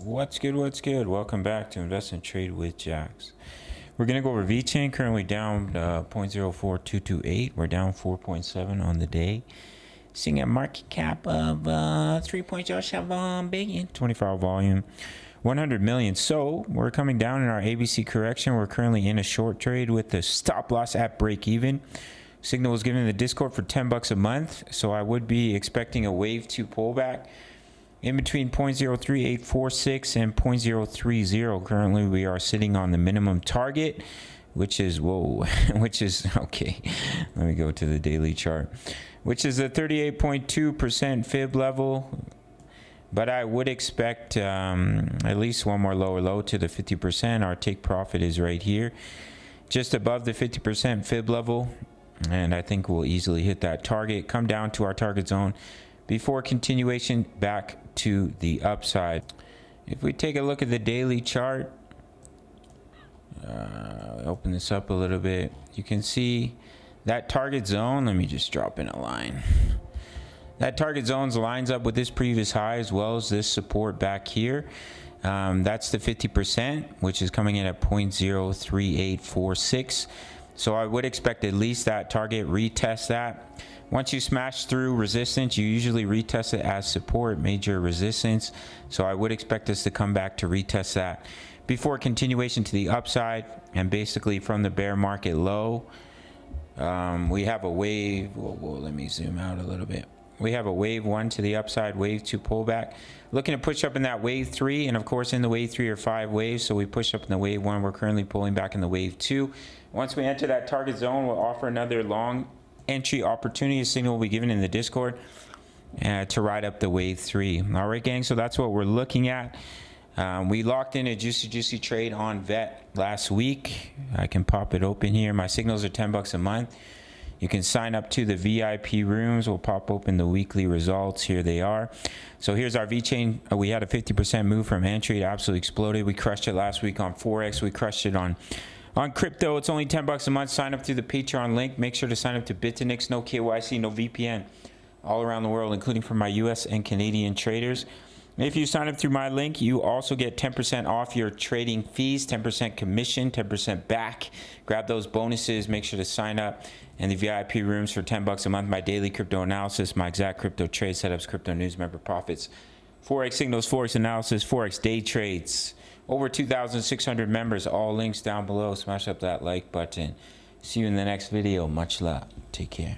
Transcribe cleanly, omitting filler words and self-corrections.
What's good? Welcome back to Invest and Trade with Jax. We're going to go over Vechain, currently down 0.04228. We're down 4.7 on the day. Seeing a market cap of 3.07 billion, 24-hour volume, 100 million. So we're coming down in our ABC correction. We're currently in a short trade with the stop loss at break even. Signal was given in the Discord for $10 a month. So I would be expecting a wave 2 pullback in between 0.03846 and 0.030. Currently we are sitting on the minimum target, which is okay. Let me go to the daily chart, which is a 38.2% fib level. But I would expect at least one more lower low to the 50%. Our take profit is right here, just above the 50% fib level. And I think we'll easily hit that target, come down to our target zone before continuation back to the upside. If we take a look at the daily chart, open this up a little bit, you can see that target zone. Let me just drop in a line. That target zone lines up with this previous high as well as this support back here. That's the 50%, which is coming in at 0.03846. So I would expect at least that target, retest that. Once you smash through resistance, you usually retest it as support, major resistance. So I would expect us to come back to retest that before continuation to the upside. And basically from the bear market low, we have a wave. Let me zoom out a little bit. We have a wave 1 to the upside, wave 2 pullback. Looking to push up in that wave 3, and of course in the wave 3 are 5 waves. So we push up in the wave 1. We're currently pulling back in the wave 2. Once we enter that target zone, we'll offer another long entry opportunity. A signal will be given in the Discord to ride up the wave 3. All right, gang. So that's what we're looking at. We locked in a juicy trade on VET last week. I can pop it open here. My signals are $10 a month. You can sign up to the VIP rooms. We'll pop open the weekly results. Here they are. So here's our Vechain. We had a 50% move from entry. It absolutely exploded. We crushed it last week on Forex. We crushed it on crypto. It's only $10 a month. Sign up through the Patreon link. Make sure to sign up to Bitinix. No KYC, no VPN. All around the world, including for my US and Canadian traders. If you sign up through my link, you also get 10% off your trading fees, 10% commission, 10% back. Grab those bonuses. Make sure to sign up in the VIP rooms for $10 a month. My daily crypto analysis, my exact crypto trade setups, crypto news, member profits, Forex signals, Forex analysis, Forex day trades. Over 2,600 members. All links down below. Smash up that like button. See you in the next video. Much love. Take care.